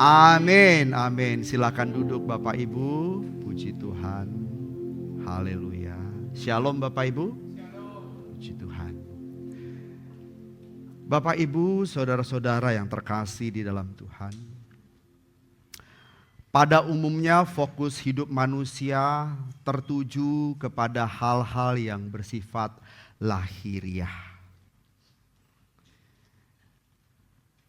Amin, amin. Silakan duduk Bapak Ibu. Puji Tuhan. Haleluya. Shalom Bapak Ibu. Puji Tuhan. Bapak Ibu, saudara-saudara yang terkasih di dalam Tuhan. Pada umumnya fokus hidup manusia tertuju kepada hal-hal yang bersifat lahiriah.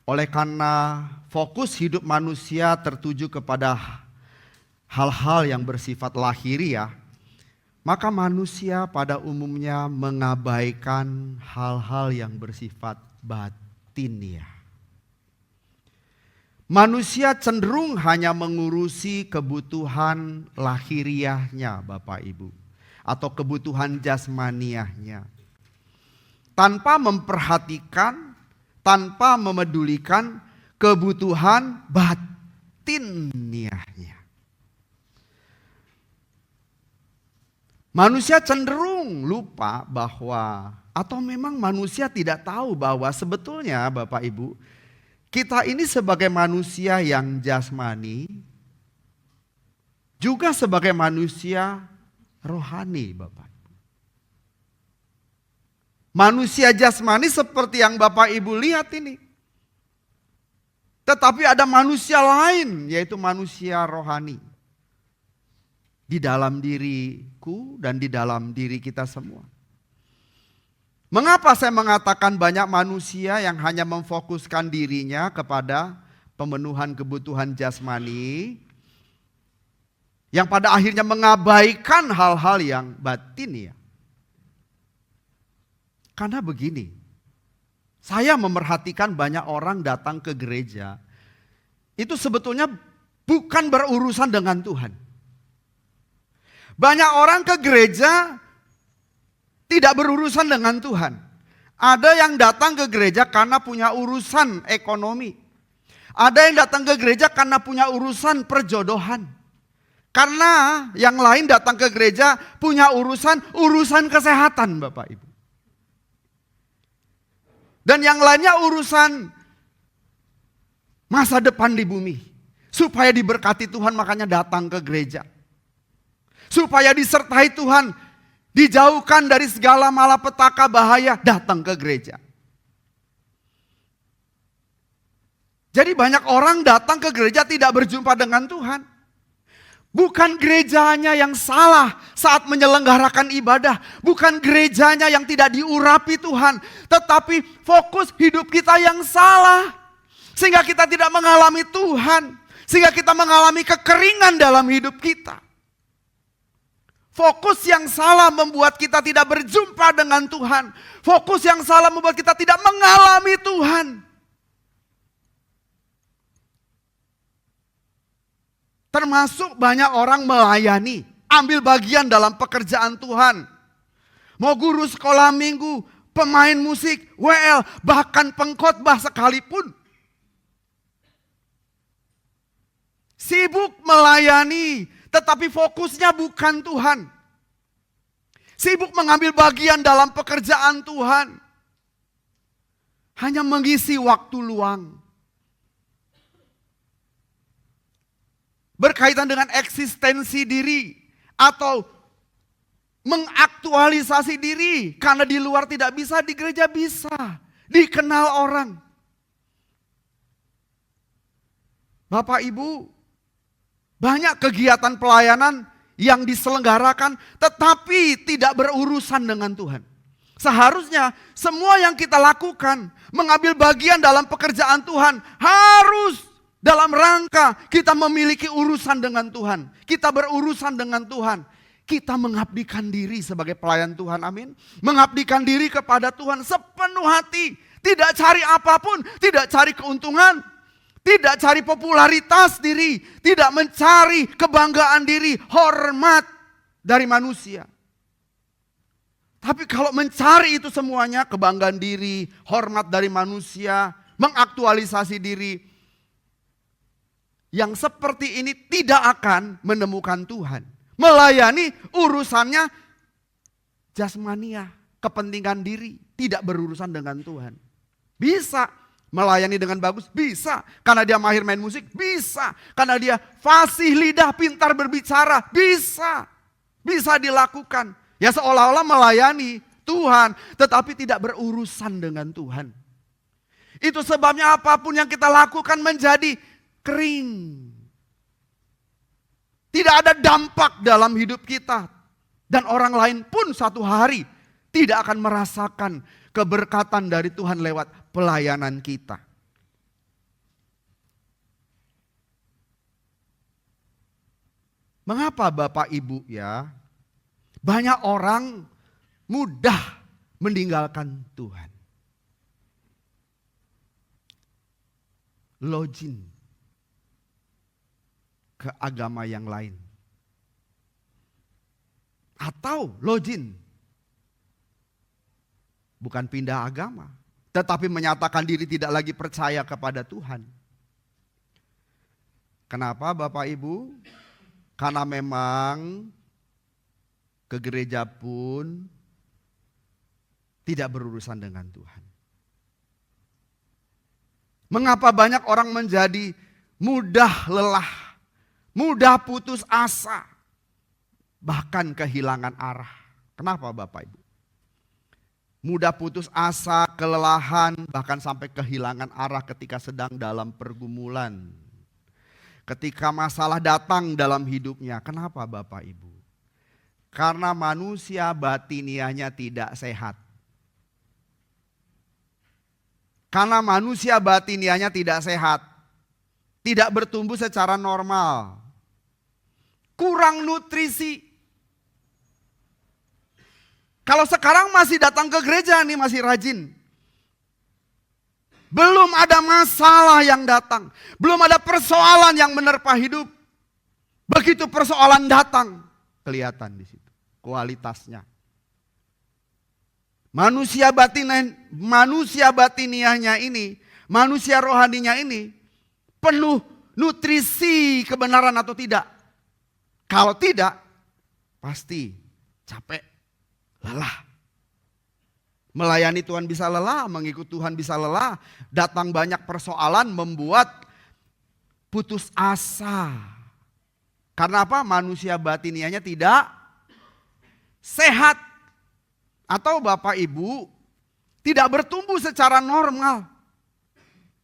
Oleh karena fokus hidup manusia tertuju kepada hal-hal yang bersifat lahiriah, maka manusia pada umumnya mengabaikan hal-hal yang bersifat batiniah. Manusia cenderung hanya mengurusi kebutuhan lahiriahnya Bapak Ibu, atau kebutuhan jasmaniahnya, tanpa memperhatikan, tanpa memedulikan kebutuhan batiniahnya. Manusia cenderung lupa bahwa, atau memang manusia tidak tahu bahwa sebetulnya Bapak Ibu, kita ini sebagai manusia yang jasmani, juga sebagai manusia rohani Bapak. Manusia jasmani seperti yang Bapak Ibu lihat ini. Tetapi ada manusia lain, yaitu manusia rohani. Di dalam diriku dan di dalam diri kita semua. Mengapa saya mengatakan banyak manusia yang hanya memfokuskan dirinya kepada pemenuhan kebutuhan jasmani, yang pada akhirnya mengabaikan hal-hal yang batin ya? Karena begini, saya memerhatikan banyak orang datang ke gereja, itu sebetulnya bukan berurusan dengan Tuhan. Banyak orang ke gereja tidak berurusan dengan Tuhan. Ada yang datang ke gereja karena punya urusan ekonomi. Ada yang datang ke gereja karena punya urusan perjodohan. Karena yang lain datang ke gereja punya urusan kesehatan Bapak Ibu. Dan yang lainnya urusan masa depan di bumi. Supaya diberkati Tuhan makanya datang ke gereja. Supaya disertai Tuhan, dijauhkan dari segala malapetaka bahaya, datang ke gereja. Jadi banyak orang datang ke gereja tidak berjumpa dengan Tuhan. Bukan gerejanya yang salah saat menyelenggarakan ibadah. Bukan gerejanya yang tidak diurapi Tuhan. Tetapi fokus hidup kita yang salah. Sehingga kita tidak mengalami Tuhan. Sehingga kita mengalami kekeringan dalam hidup kita. Fokus yang salah membuat kita tidak berjumpa dengan Tuhan. Fokus yang salah membuat kita tidak mengalami Tuhan. Termasuk banyak orang melayani, ambil bagian dalam pekerjaan Tuhan. Mau guru sekolah minggu, pemain musik, WL, bahkan pengkhotbah sekalipun. Sibuk melayani, tetapi fokusnya bukan Tuhan. Sibuk mengambil bagian dalam pekerjaan Tuhan. Hanya mengisi waktu luang. Berkaitan dengan eksistensi diri atau mengaktualisasi diri. Karena di luar tidak bisa, di gereja bisa. Dikenal orang. Bapak Ibu, banyak kegiatan pelayanan yang diselenggarakan tetapi tidak berurusan dengan Tuhan. Seharusnya semua yang kita lakukan, mengambil bagian dalam pekerjaan Tuhan, harus dalam rangka kita memiliki urusan dengan Tuhan. Kita berurusan dengan Tuhan. Kita mengabdikan diri sebagai pelayan Tuhan, amin. Mengabdikan diri kepada Tuhan sepenuh hati. Tidak cari apapun, tidak cari keuntungan. Tidak cari popularitas diri. Tidak mencari kebanggaan diri, hormat dari manusia. Tapi kalau mencari itu semuanya, kebanggaan diri, hormat dari manusia, mengaktualisasi diri, yang seperti ini tidak akan menemukan Tuhan. Melayani urusannya jasmania, kepentingan diri, tidak berurusan dengan Tuhan. Bisa melayani dengan bagus? Bisa. Karena dia mahir main musik? Bisa. Karena dia fasih lidah, pintar berbicara? Bisa. Bisa dilakukan. Ya seolah-olah melayani Tuhan, tetapi tidak berurusan dengan Tuhan. Itu sebabnya apapun yang kita lakukan menjadi kering. Tidak ada dampak dalam hidup kita. Dan orang lain pun satu hari tidak akan merasakan keberkatan dari Tuhan lewat pelayanan kita. Mengapa Bapak Ibu ya? Banyak orang mudah meninggalkan Tuhan. Login ke agama yang lain. Atau login, bukan pindah agama, tetapi menyatakan diri tidak lagi percaya kepada Tuhan. Kenapa Bapak Ibu? Karena memang ke gereja pun tidak berurusan dengan Tuhan. Mengapa banyak orang menjadi mudah lelah, mudah putus asa, bahkan kehilangan arah? Kenapa Bapak Ibu? Mudah putus asa, kelelahan, bahkan sampai kehilangan arah ketika sedang dalam pergumulan. Ketika masalah datang dalam hidupnya. Kenapa Bapak Ibu? Karena manusia batiniahnya tidak sehat. Karena manusia batiniahnya tidak sehat. Tidak bertumbuh secara normal. Kurang nutrisi. Kalau sekarang masih datang ke gereja nih, masih rajin. Belum ada masalah yang datang. Belum ada persoalan yang menerpa hidup. Begitu persoalan datang, kelihatan di situ kualitasnya. Manusia batiniahnya ini, manusia rohaninya ini penuh nutrisi kebenaran atau tidak? Kalau tidak, pasti capek, lelah. Melayani Tuhan bisa lelah, mengikut Tuhan bisa lelah. Datang banyak persoalan membuat putus asa. Karena apa? Manusia batiniahnya tidak sehat. Atau Bapak Ibu tidak bertumbuh secara normal.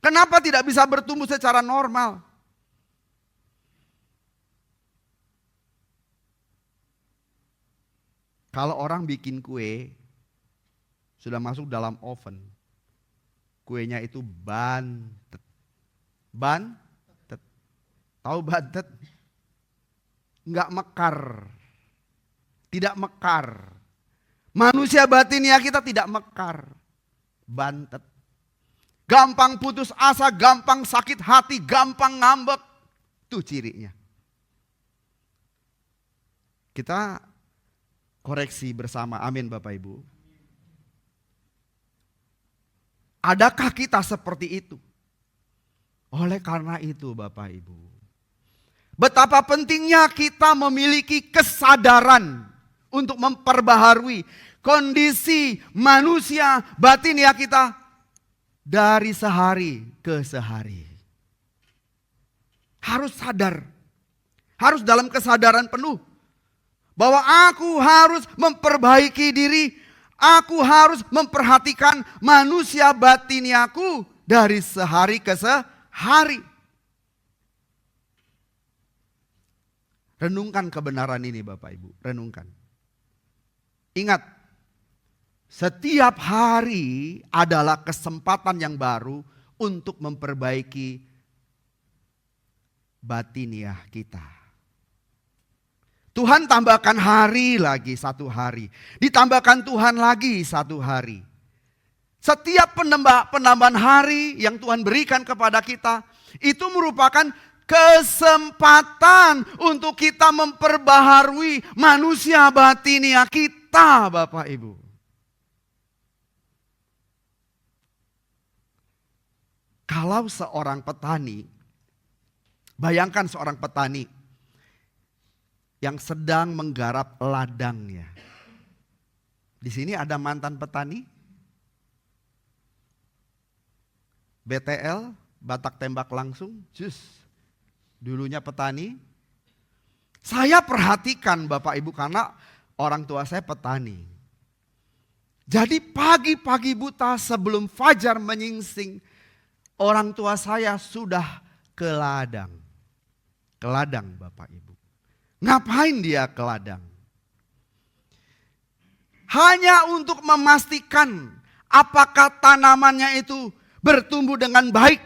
Kenapa tidak bisa bertumbuh secara normal? Kalau orang bikin kue, sudah masuk dalam oven. Kuenya itu bantet. Bantet. Tahu bantet? Enggak mekar. Tidak mekar. Manusia batiniah kita tidak mekar. Bantet. Gampang putus asa, gampang sakit hati, gampang ngambek. Itu cirinya. Kita koreksi bersama, amin Bapak Ibu. Adakah kita seperti itu? Oleh karena itu Bapak Ibu, betapa pentingnya kita memiliki kesadaran untuk memperbaharui kondisi manusia batiniah kita dari sehari ke sehari. Harus sadar, harus dalam kesadaran penuh bahwa aku harus memperbaiki diri, aku harus memperhatikan manusia batiniahku dari sehari ke sehari. Renungkan kebenaran ini Bapak Ibu, renungkan. Ingat, setiap hari adalah kesempatan yang baru untuk memperbaiki batiniah kita. Tuhan tambahkan hari lagi satu hari. Ditambahkan Tuhan lagi satu hari. Setiap penambahan hari yang Tuhan berikan kepada kita, itu merupakan kesempatan untuk kita memperbaharui manusia batiniah kita. Bapak Ibu. Kalau seorang petani, bayangkan seorang petani yang sedang menggarap ladangnya. Di sini ada mantan petani? BTL, Batak Tembak Langsung, dulunya petani. Saya perhatikan Bapak Ibu karena orang tua saya petani. Jadi pagi-pagi buta sebelum fajar menyingsing, orang tua saya sudah ke ladang. Ke ladang Bapak Ibu. Ngapain dia ke ladang? Hanya untuk memastikan apakah tanamannya itu bertumbuh dengan baik.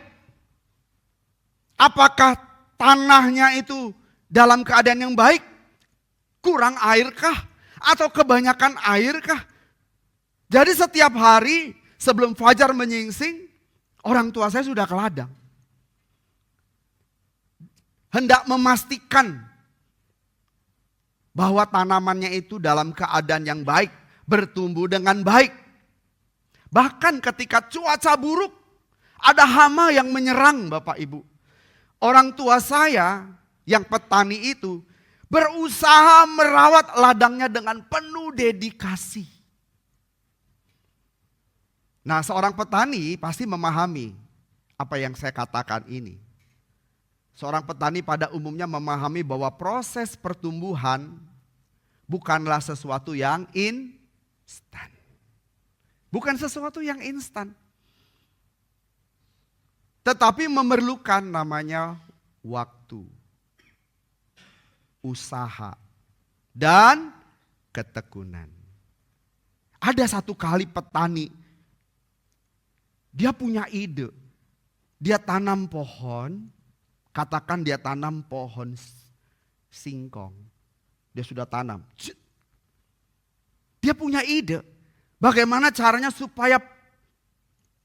Apakah tanahnya itu dalam keadaan yang baik? Kurang airkah? Atau kebanyakan airkah? Jadi setiap hari sebelum fajar menyingsing, orang tua saya sudah ke ladang. Hendak memastikan bahwa tanamannya itu dalam keadaan yang baik, bertumbuh dengan baik. Bahkan ketika cuaca buruk, ada hama yang menyerang Bapak Ibu. Orang tua saya yang petani itu berusaha merawat ladangnya dengan penuh dedikasi. Nah, seorang petani pasti memahami apa yang saya katakan ini. Seorang petani pada umumnya memahami bahwa proses pertumbuhan bukanlah sesuatu yang instan. Bukan sesuatu yang instan. Tetapi memerlukan namanya waktu, usaha, dan ketekunan. Ada satu kali petani, dia punya ide. Dia tanam pohon, katakan dia tanam pohon singkong. Dia sudah tanam. Dia punya ide. Bagaimana caranya supaya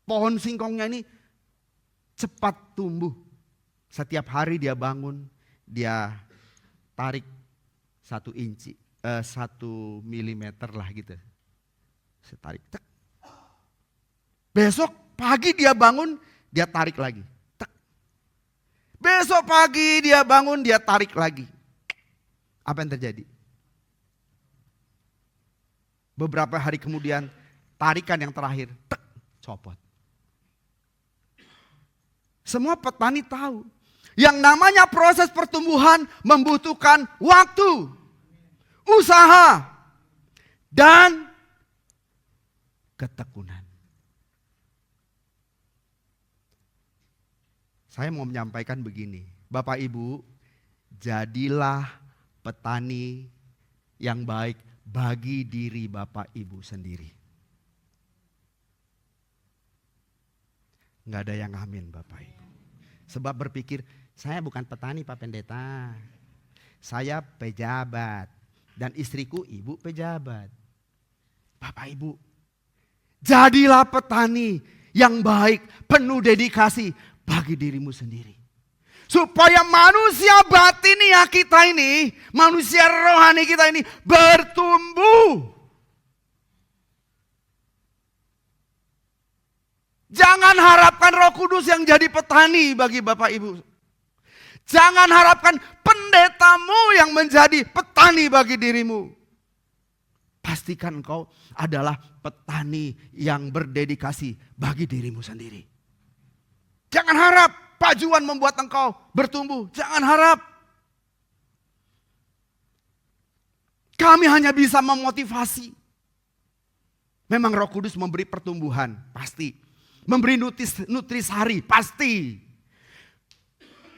pohon singkongnya ini cepat tumbuh. Setiap hari dia bangun, dia tarik 1 milimeter lah gitu. Saya tarik. Tek. Besok pagi dia bangun, dia tarik lagi. Tek. Besok pagi dia bangun, dia tarik lagi. Apa yang terjadi? Beberapa hari kemudian tarikan yang terakhir, tek, copot. Semua petani tahu. Yang namanya proses pertumbuhan membutuhkan waktu, usaha, dan ketekunan. Saya mau menyampaikan begini, Bapak Ibu, jadilah petani yang baik bagi diri Bapak Ibu sendiri. Enggak ada yang amin Bapak Ibu. Sebab berpikir, saya bukan petani Pak Pendeta. Saya pejabat dan istriku ibu pejabat. Bapak Ibu, jadilah petani yang baik, penuh dedikasi bagi dirimu sendiri. Supaya manusia batiniah kita ini, manusia rohani kita ini bertumbuh. Jangan harapkan Roh Kudus yang jadi petani bagi Bapak Ibu. Jangan harapkan pendetamu yang menjadi petani bagi dirimu. Pastikan engkau adalah petani yang berdedikasi bagi dirimu sendiri. Jangan harap Pak Juan membuat engkau bertumbuh. Jangan harap. Kami hanya bisa memotivasi. Memang Roh Kudus memberi pertumbuhan, pasti. Memberi nutrisari, pasti.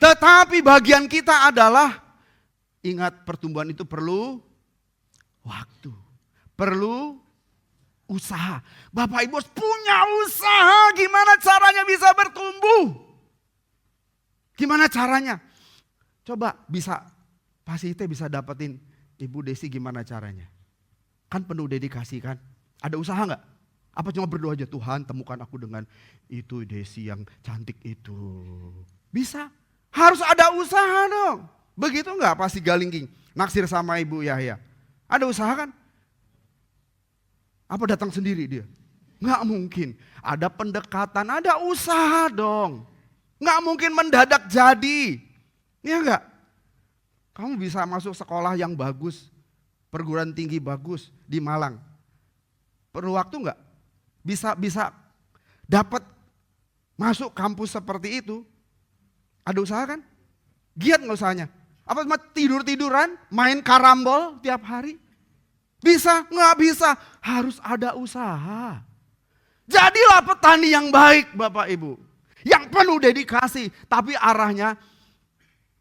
Tetapi bagian kita adalah, ingat pertumbuhan itu perlu waktu. Perlu usaha. Bapak Ibu punya usaha, gimana caranya bisa bertumbuh? Gimana caranya? Coba bisa, pasti itu bisa dapetin Ibu Desi gimana caranya? Kan penuh dedikasi kan? Ada usaha gak? Apa cuma berdoa aja, Tuhan temukan aku dengan itu Desi yang cantik itu. Bisa, harus ada usaha dong. Begitu gak pasti Galingking naksir sama Ibu Yahya? Ada usaha kan? Apa datang sendiri dia? Gak mungkin, ada pendekatan, ada usaha dong. Nggak mungkin mendadak jadi. Iya enggak? Kamu bisa masuk sekolah yang bagus, perguruan tinggi bagus di Malang. Perlu waktu enggak? Bisa dapat masuk kampus seperti itu, ada usaha kan? Giat nggak usahanya? Apa cuma tidur-tiduran, main karambol tiap hari? Bisa? Nggak bisa. Harus ada usaha. Jadilah petani yang baik Bapak Ibu. Yang penuh dedikasi, tapi arahnya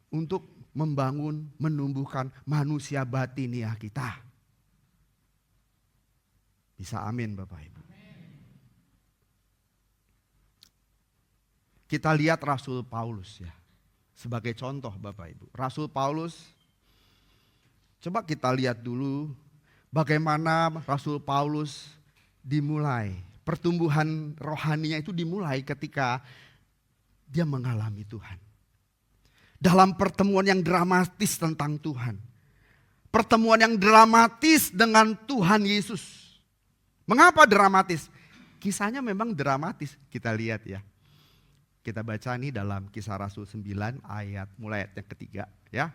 untuk membangun, menumbuhkan manusia batiniah kita. Bisa amin Bapak Ibu. Kita lihat Rasul Paulus ya. Sebagai contoh Bapak Ibu. Rasul Paulus, coba kita lihat dulu bagaimana Rasul Paulus dimulai. Pertumbuhan rohaninya itu dimulai ketika dia mengalami Tuhan. Dalam pertemuan yang dramatis tentang Tuhan. Pertemuan yang dramatis dengan Tuhan Yesus. Mengapa dramatis? Kisahnya memang dramatis, kita lihat ya. Kita baca nih dalam Kisah Rasul 9 mulai ayat yang ketiga ya.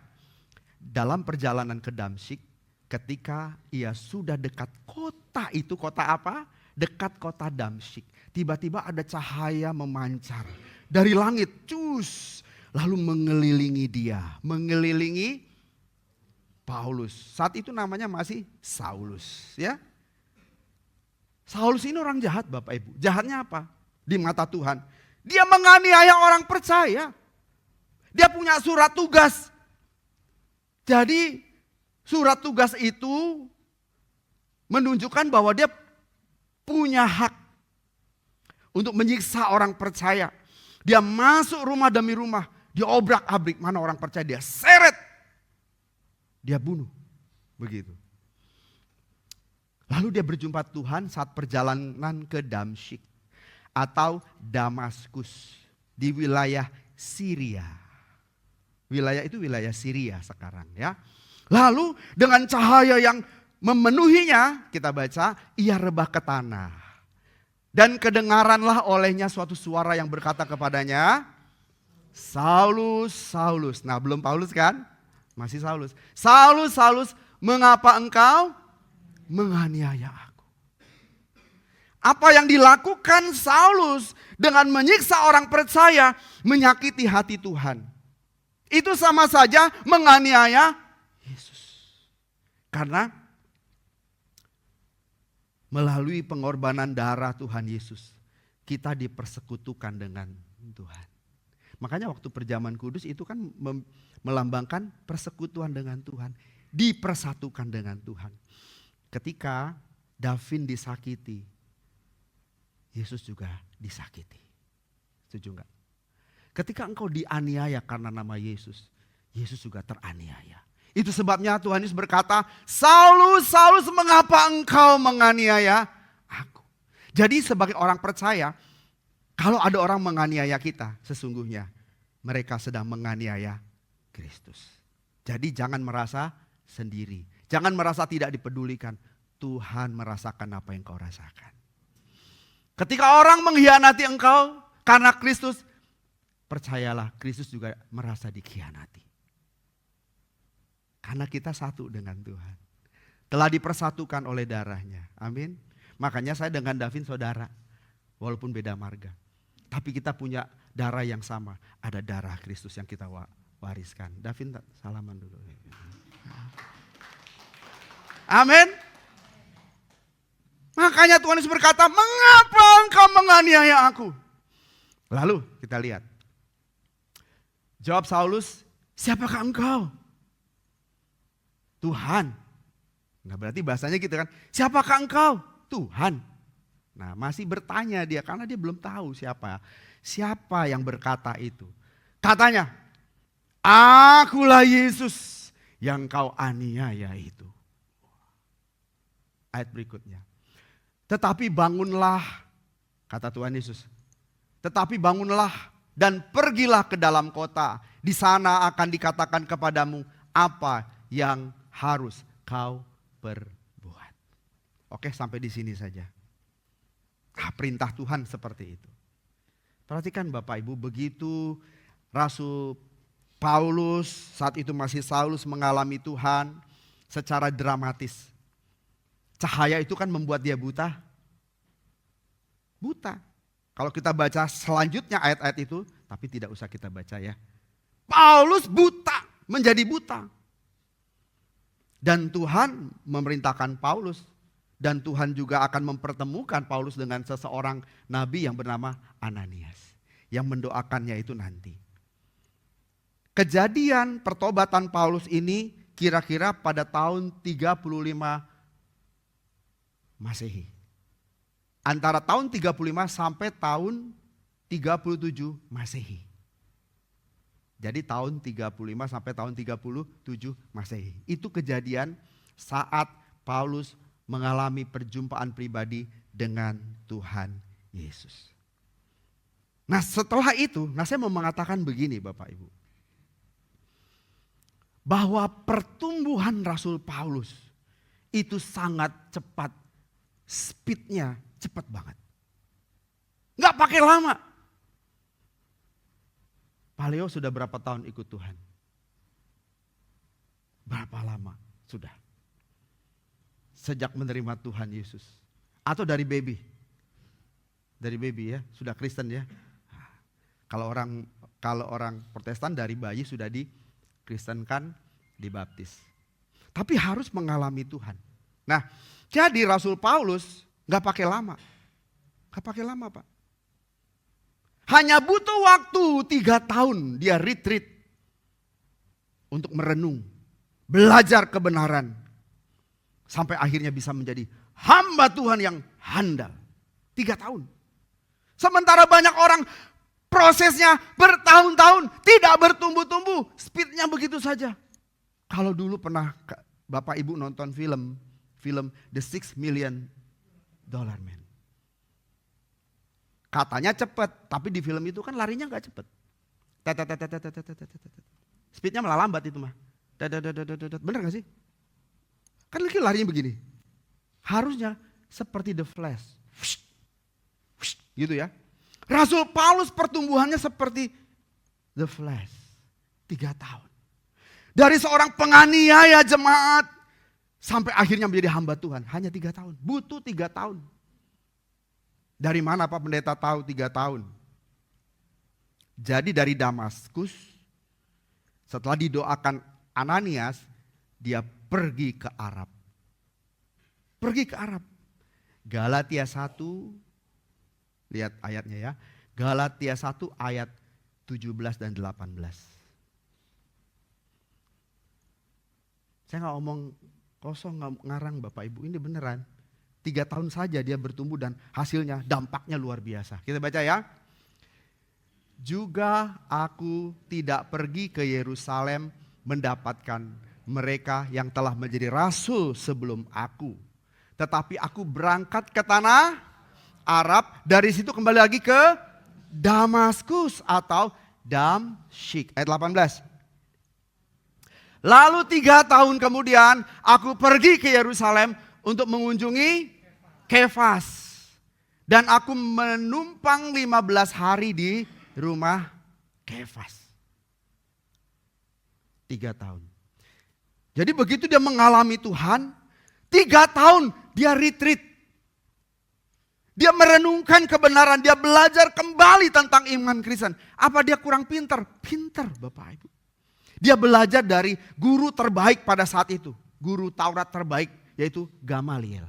Dalam perjalanan ke Damsyik ketika ia sudah dekat kota itu, kota apa? Dekat kota Damsyik. Tiba-tiba ada cahaya memancar dari langit, lalu mengelilingi dia, mengelilingi Paulus. Saat itu namanya masih Saulus ya. Saulus ini orang jahat Bapak Ibu. Jahatnya apa? Di mata Tuhan. Dia menganiaya orang percaya. Dia punya surat tugas. Jadi surat tugas itu menunjukkan bahwa dia punya hak untuk menyiksa orang percaya. Dia masuk rumah demi rumah. Dia obrak-abrik mana orang percaya. Dia seret. Dia bunuh. Begitu. Lalu dia berjumpa Tuhan saat perjalanan ke Damsyik. Atau Damaskus di wilayah Syria. Wilayah itu wilayah Syria sekarang ya. Lalu dengan cahaya yang memenuhinya, kita baca, ia rebah ke tanah. Dan kedengaranlah olehnya suatu suara yang berkata kepadanya, Saulus, Saulus. Nah belum Paulus kan? Masih Saulus. Saulus, Saulus, mengapa engkau menganiaya aku? Apa yang dilakukan Saulus dengan menyiksa orang percaya, menyakiti hati Tuhan. Itu sama saja menganiaya Yesus. Karena melalui pengorbanan darah Tuhan Yesus, kita dipersekutukan dengan Tuhan. Makanya waktu perjamuan kudus itu kan melambangkan persekutuan dengan Tuhan. Dipersatukan dengan Tuhan. Ketika Davin disakiti, Yesus juga disakiti. Setuju enggak? Ketika engkau dianiaya karena nama Yesus, Yesus juga teraniaya. Itu sebabnya Tuhan Yesus berkata, Saulus, Saulus, mengapa engkau menganiaya aku? Jadi sebagai orang percaya, kalau ada orang menganiaya kita, sesungguhnya mereka sedang menganiaya Kristus. Jadi jangan merasa sendiri. Jangan merasa tidak dipedulikan. Tuhan merasakan apa yang kau rasakan. Ketika orang mengkhianati engkau karena Kristus, percayalah Kristus juga merasa dikhianati. Karena kita satu dengan Tuhan. Telah dipersatukan oleh darahnya. Amin. Makanya saya dengan Davin saudara. Walaupun beda marga. Tapi kita punya darah yang sama. Ada darah Kristus yang kita wariskan. Davin salaman dulu. Amin. Makanya Tuhan Yesus berkata, mengapa engkau menganiaya aku? Lalu kita lihat. Jawab Saulus, siapakah engkau? Tuhan. Nah berarti bahasanya gitu kan. Siapakah engkau? Tuhan. Nah masih bertanya dia karena dia belum tahu siapa. Siapa yang berkata itu. Katanya, akulah Yesus yang kau aniaya itu. Ayat berikutnya. Tetapi bangunlah, kata Tuhan Yesus. Tetapi bangunlah dan pergilah ke dalam kota. Di sana akan dikatakan kepadamu apa yang harus kau perbuat. Oke, sampai di sini saja. Perintah Tuhan seperti itu. Perhatikan Bapak Ibu, begitu Rasul Paulus saat itu masih Saulus mengalami Tuhan secara dramatis. Cahaya itu kan membuat dia buta. Buta. Kalau kita baca selanjutnya ayat-ayat itu, tapi tidak usah kita baca ya. Paulus buta, menjadi buta. Dan Tuhan memerintahkan Paulus. Dan Tuhan juga akan mempertemukan Paulus dengan seseorang nabi yang bernama Ananias. Yang mendoakannya itu nanti. Kejadian pertobatan Paulus ini kira-kira pada tahun 35 Masehi. Antara tahun 35 sampai tahun 37 Masehi. Jadi tahun 35 sampai tahun 37 Masehi. Itu kejadian saat Paulus mengalami perjumpaan pribadi dengan Tuhan Yesus. Nah setelah itu, saya mau mengatakan begini Bapak Ibu. Bahwa pertumbuhan Rasul Paulus itu sangat cepat. Speednya cepat banget. Nggak pakai lama. Pak Leo sudah berapa tahun ikut Tuhan? Berapa lama? Sudah. Sejak menerima Tuhan Yesus. Atau dari baby? Dari baby ya, sudah Kristen ya. Kalau orang Protestan dari bayi sudah dikristenkan, dibaptis. Tapi harus mengalami Tuhan. Nah, jadi Rasul Paulus nggak pakai lama. Nggak pakai lama Pak. Hanya butuh waktu 3 tahun dia retreat. Untuk merenung. Belajar kebenaran. Sampai akhirnya bisa menjadi hamba Tuhan yang handal. 3 tahun. Sementara banyak orang prosesnya bertahun-tahun. Tidak bertumbuh-tumbuh. Speednya begitu saja. Kalau dulu pernah Bapak Ibu nonton film The $6 Million Man. Katanya cepat, tapi di film itu kan larinya nggak cepat. Speednya malah lambat itu mah. Bener gak sih? Kan larinya begini. Harusnya seperti The Flash. Gitu ya. Rasul Paulus pertumbuhannya seperti The Flash. 3 tahun. Dari seorang penganiaya jemaat sampai akhirnya menjadi hamba Tuhan. Hanya 3 tahun. Butuh 3 tahun. Dari mana Pak Pendeta tahu 3 tahun? Jadi dari Damaskus, setelah didoakan Ananias, dia pergi ke Arab. Pergi ke Arab. Galatia 1, lihat ayatnya ya. Galatia 1 ayat 17 dan 18. Saya nggak omong kosong, nggak ngarang Bapak Ibu, ini beneran. 3 tahun saja dia bertumbuh dan hasilnya, dampaknya luar biasa. Kita baca ya. Juga aku tidak pergi ke Yerusalem mendapatkan mereka yang telah menjadi rasul sebelum aku. Tetapi aku berangkat ke tanah Arab, dari situ kembali lagi ke Damaskus atau Damsyik. Ayat 18. Lalu 3 tahun kemudian aku pergi ke Yerusalem untuk mengunjungi Kefas. Dan aku menumpang 15 hari di rumah Kefas. 3 tahun. Jadi begitu dia mengalami Tuhan, 3 tahun dia retreat. Dia merenungkan kebenaran, dia belajar kembali tentang iman Kristen. Apa dia kurang pintar? Pintar Bapak Ibu. Dia belajar dari guru terbaik pada saat itu. Guru Taurat terbaik yaitu Gamaliel.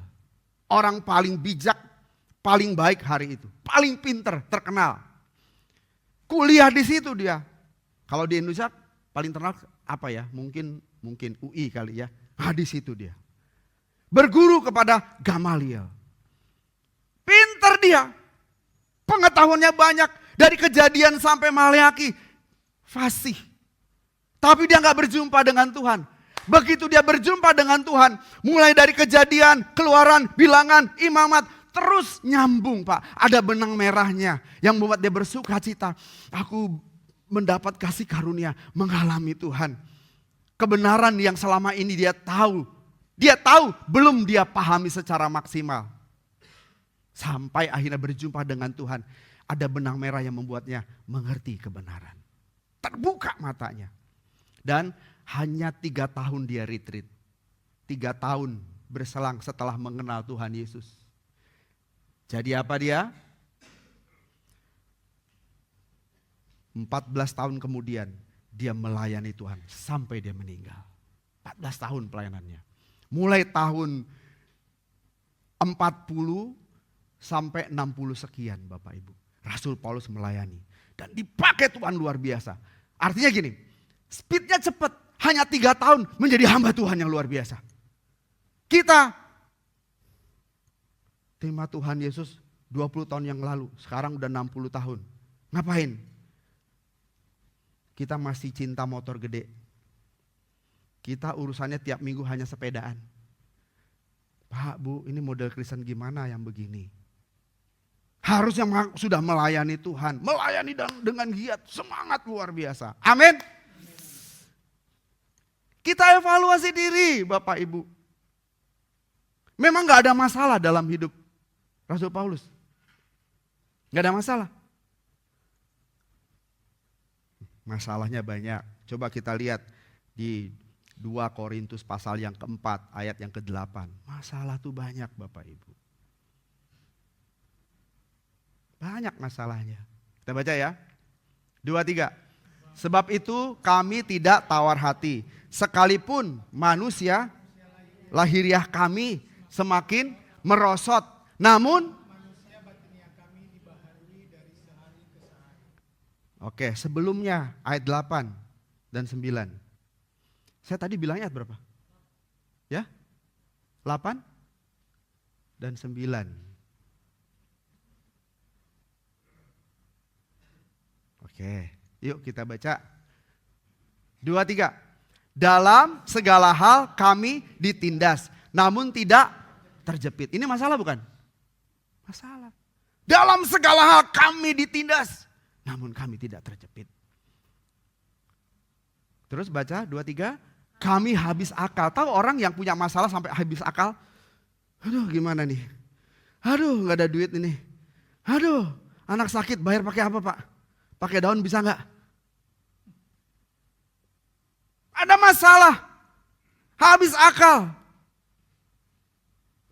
Orang paling bijak, paling baik hari itu. Paling pintar, terkenal. Kuliah di situ dia. Kalau di Indonesia paling terkenal apa ya? Mungkin UI kali ya. Di situ dia. Berguru kepada Gamaliel. Pintar dia. Pengetahuannya banyak. Dari Kejadian sampai Maleaki. Fasih. Tapi dia gak berjumpa dengan Tuhan. Begitu dia berjumpa dengan Tuhan. Mulai dari Kejadian, Keluaran, Bilangan, Imamat. Terus nyambung Pak. Ada benang merahnya. Yang membuat dia bersuka cita. Aku mendapat kasih karunia. Mengalami Tuhan. Kebenaran yang selama ini dia tahu. Dia tahu belum dia pahami secara maksimal. Sampai akhirnya berjumpa dengan Tuhan. Ada benang merah yang membuatnya mengerti kebenaran. Terbuka matanya. Dan hanya 3 tahun dia retreat. 3 tahun berselang setelah mengenal Tuhan Yesus. Jadi apa dia? 14 tahun kemudian dia melayani Tuhan sampai dia meninggal. 14 tahun pelayanannya. Mulai tahun 40 sampai 60 sekian Bapak Ibu. Rasul Paulus melayani. Dan dipakai Tuhan luar biasa. Artinya gini, speednya cepat. Hanya 3 tahun menjadi hamba Tuhan yang luar biasa. Kita terima Tuhan Yesus 20 tahun yang lalu. Sekarang udah 60 tahun. Ngapain? Kita masih cinta motor gede. Kita urusannya tiap minggu hanya sepedaan. Pak, Bu, ini model Kristen gimana yang begini? Harusnya sudah melayani Tuhan. Melayani dengan giat, semangat luar biasa. Amin. Kita evaluasi diri Bapak Ibu. Memang gak ada masalah dalam hidup Rasul Paulus. Gak ada masalah. Masalahnya banyak. Coba kita lihat di 2 Korintus pasal yang keempat ayat yang ke-8. Masalah tuh banyak Bapak Ibu. Banyak masalahnya. Kita baca ya. 2-3. Sebab itu kami tidak tawar hati. Sekalipun manusia lahiriah kami semakin merosot. Namun oke, sebelumnya ayat 8 dan 9. Saya tadi bilangnya ayat berapa? Ya? 8 dan 9. Oke, yuk kita baca. 2-3. Dalam segala hal kami ditindas, namun tidak terjepit. Ini masalah bukan? Masalah. Dalam segala hal kami ditindas, namun kami tidak terjepit. Terus baca 2-3. Kami habis akal. Tahu orang yang punya masalah sampai habis akal? Aduh gimana nih? Aduh gak ada duit ini. Aduh anak sakit bayar pakai apa Pak? Pakai daun bisa gak? Ada masalah. Habis akal.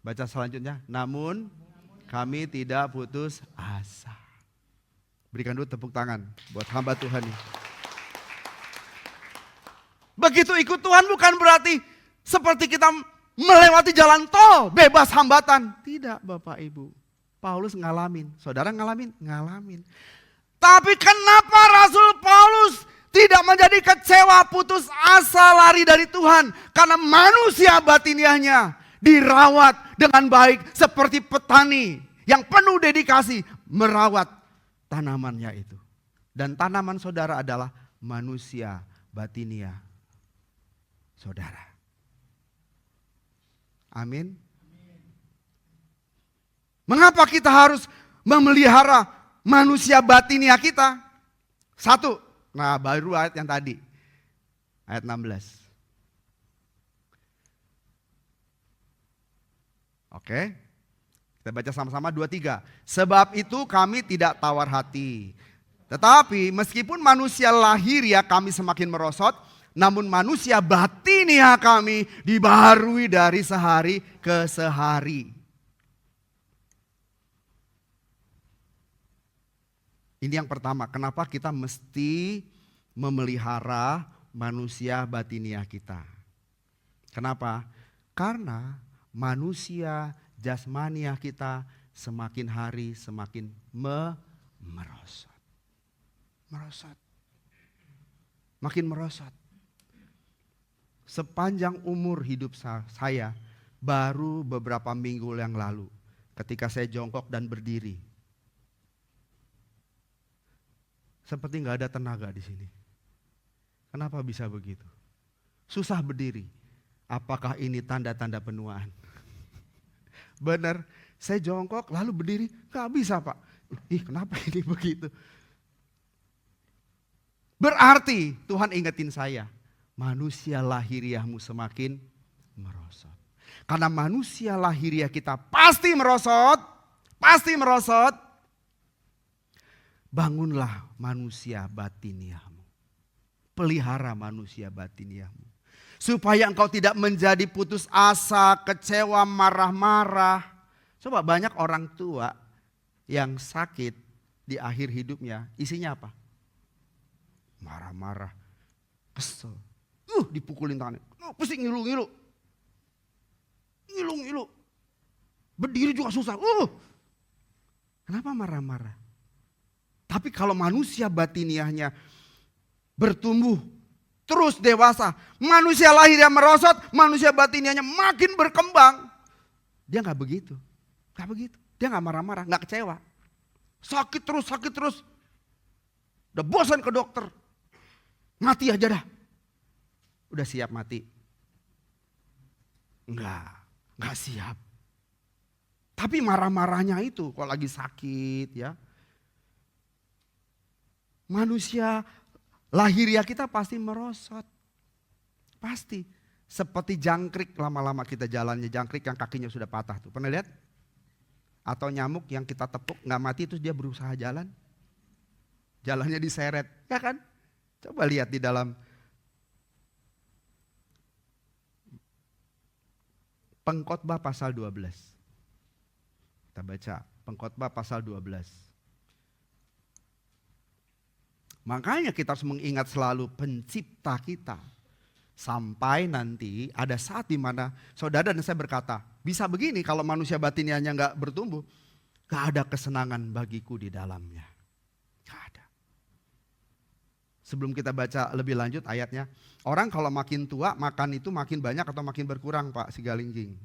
Baca selanjutnya. Namun kami tidak putus asa. Berikan dulu tepuk tangan buat hamba Tuhan ini. Begitu ikut Tuhan bukan berarti seperti kita melewati jalan tol, bebas hambatan. Tidak Bapak Ibu. Paulus ngalamin. Saudara ngalamin? Ngalamin. Tapi kenapa Rasul Paulus tidak menjadi kecewa, putus asa, lari dari Tuhan? Karena manusia batiniahnya dirawat dengan baik seperti petani yang penuh dedikasi merawat tanamannya itu. Dan tanaman saudara adalah manusia batiniah saudara. Amin. Mengapa kita harus memelihara manusia batiniah kita? 1. Nah baru ayat yang tadi. Ayat 16. Oke. Kita baca sama-sama 2-3. Sebab itu kami tidak tawar hati. Tetapi meskipun manusia lahiriah kami semakin merosot, namun manusia batiniah kami dibaharui dari sehari ke sehari. Ini yang pertama, kenapa kita mesti memelihara manusia batiniah kita. Kenapa? Karena manusia jasmaniah kita semakin hari semakin merosot. Merosot. Makin merosot. Sepanjang umur hidup saya, baru beberapa minggu yang lalu, ketika saya jongkok dan berdiri, seperti nggak ada tenaga di sini. Kenapa bisa begitu? Susah berdiri. Apakah ini tanda-tanda penuaan? Benar, saya jongkok lalu berdiri, nggak bisa Pak. Kenapa ini begitu? Berarti Tuhan ingetin saya, manusia lahiriahmu semakin merosot. Karena manusia lahiriah kita pasti merosot, pasti merosot. Bangunlah manusia batiniahmu. Pelihara manusia batiniahmu. Supaya engkau tidak menjadi putus asa, kecewa, marah-marah. Coba banyak orang tua yang sakit di akhir hidupnya, isinya apa? marah-marah, kesel. Dipukulin tangannya. Pusing ngilu-ngilu. Ngilu-ngilu. Berdiri juga susah. Kenapa marah-marah? Tapi kalau manusia batiniahnya bertumbuh, terus dewasa, manusia lahirnya merosot, manusia batiniahnya makin berkembang. Dia gak begitu. Gak begitu. Dia gak marah-marah, gak kecewa. Sakit terus. Udah bosan ke dokter. Mati aja dah. Udah siap mati? Enggak siap. Tapi marah-marahnya itu kalau lagi sakit ya. Manusia lahiriah kita pasti merosot. Pasti. Seperti jangkrik, lama-lama kita jalannya jangkrik yang kakinya sudah patah tuh. Pernah lihat? Atau nyamuk yang kita tepuk gak mati terus dia berusaha jalan. Jalannya diseret, ya kan? Coba lihat di dalam Pengkhotbah pasal 12. Kita baca Pengkhotbah pasal 12. Makanya kita harus mengingat selalu pencipta kita. Sampai nanti ada saat di mana saudara dan saya berkata, bisa begini kalau manusia batiniahnya gak bertumbuh. Gak ada kesenangan bagiku di dalamnya. Gak ada. Sebelum kita baca lebih lanjut ayatnya. Orang kalau makin tua makan itu makin banyak atau makin berkurang Pak Sigalingging?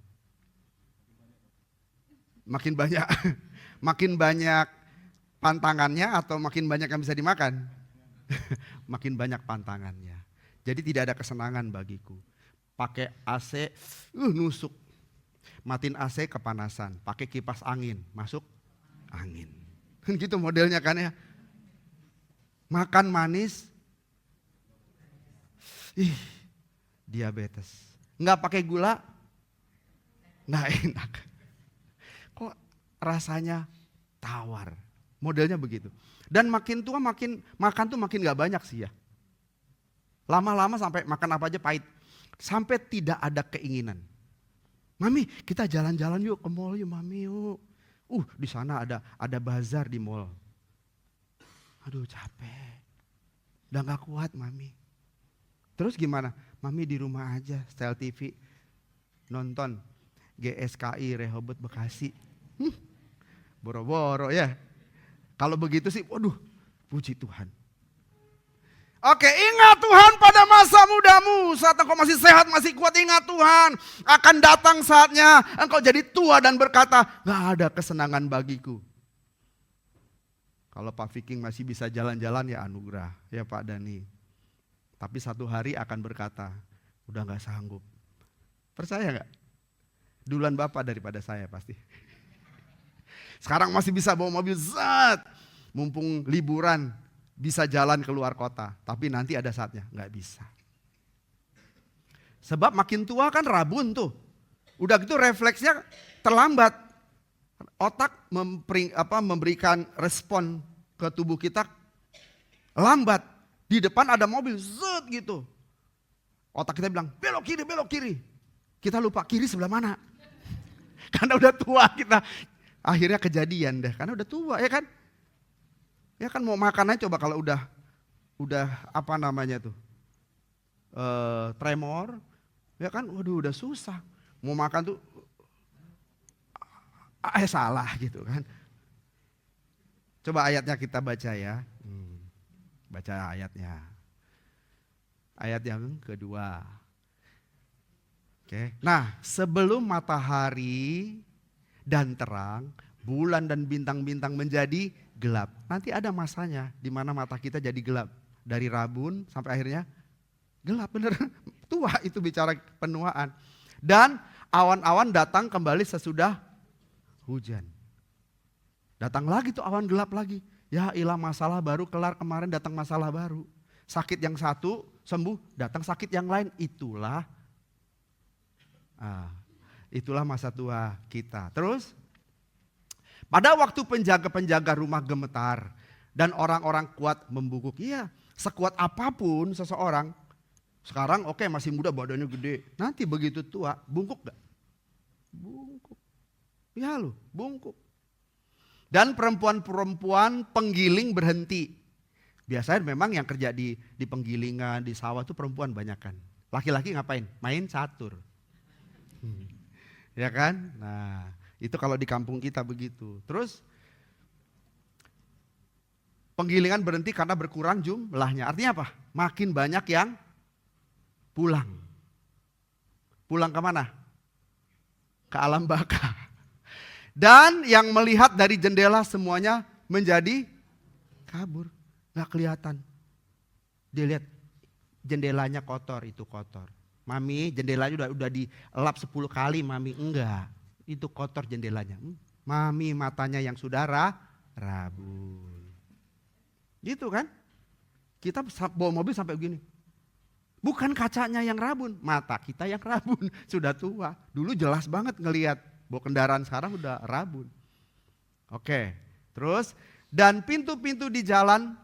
Makin banyak. Makin banyak pantangannya atau makin banyak yang bisa dimakan? Makin banyak pantangannya. Jadi tidak ada kesenangan bagiku. Pakai AC, nusuk. Matiin AC kepanasan. Pakai kipas angin, masuk angin. Gitu modelnya kan ya. Makan manis, diabetes. Nggak pakai gula, nggak enak. Kok rasanya tawar. Modelnya begitu. Dan makin tua makan tuh makin nggak banyak sih ya. Lama-lama sampai makan apa aja pahit. Sampai tidak ada keinginan. Mami, kita jalan-jalan yuk ke mall yuk, Mami yuk. Di sana ada bazar di mall. Aduh capek. Udah gak kuat Mami. Terus gimana? Mami di rumah aja, setel TV. Nonton GSKI Rehoboth Bekasi. Boro-boro ya. Kalau begitu sih, waduh puji Tuhan. Oke, ingat Tuhan pada masa mudamu. Saat engkau masih sehat, masih kuat, ingat Tuhan. Akan datang saatnya engkau jadi tua dan berkata, gak ada kesenangan bagiku. Kalau Pak Viking masih bisa jalan-jalan ya anugerah. Ya Pak Dani. Tapi satu hari akan berkata, udah gak sanggup. Percaya gak? Duluan Bapak daripada saya pasti. Sekarang masih bisa bawa mobil zat. Mumpung liburan. Bisa jalan keluar kota, tapi nanti ada saatnya nggak bisa. Sebab makin tua kan rabun tuh, udah gitu refleksnya terlambat. Otak memberikan respon ke tubuh kita lambat. Di depan ada mobil, zut gitu. Otak kita bilang belok kiri. Kita lupa kiri sebelah mana. Karena udah tua kita. Akhirnya kejadian deh, karena udah tua ya kan. Ya kan mau makan aja coba kalau udah apa namanya tuh tremor, ya kan waduh udah susah. Mau makan tuh salah gitu kan. Coba ayatnya kita baca ya. Baca ayatnya. Ayat yang kedua. Oke. Nah, sebelum matahari dan terang, bulan dan bintang-bintang menjadi gelap. Nanti ada masanya di mana mata kita jadi gelap. Dari rabun sampai akhirnya gelap, bener. Tua itu bicara penuaan. Dan awan-awan datang kembali sesudah hujan. Datang lagi tuh awan gelap lagi. Ya ilah masalah baru kelar, kemarin datang masalah baru. Sakit yang satu sembuh, datang sakit yang lain. Itulah masa tua kita. Terus pada waktu penjaga-penjaga rumah gemetar dan orang-orang kuat membungkuk. Iya, sekuat apapun seseorang. Sekarang oke, masih muda badannya gede. Nanti begitu tua, bungkuk gak? Bungkuk. Ya loh, bungkuk. Dan perempuan-perempuan penggiling berhenti. Biasanya memang yang kerja di penggilingan, di sawah itu perempuan banyakan. Laki-laki ngapain? Main catur. Ya kan? Nah, itu kalau di kampung kita begitu. Terus penggilingan berhenti karena berkurang jumlahnya. Artinya apa? Makin banyak yang pulang. Pulang kemana? Ke alam baka. Dan yang melihat dari jendela semuanya menjadi kabur. Gak kelihatan. Dia lihat jendelanya kotor, itu kotor. Mami, jendelanya udah dielap 10 kali, Mami. Enggak, itu kotor jendelanya. Mami, matanya yang sudah rabun. Gitu kan? Kita bawa mobil sampai begini. Bukan kacanya yang rabun, mata kita yang rabun. Sudah tua. Dulu jelas banget ngelihat, bawa kendaraan sekarang udah rabun. Oke, terus dan pintu-pintu di jalan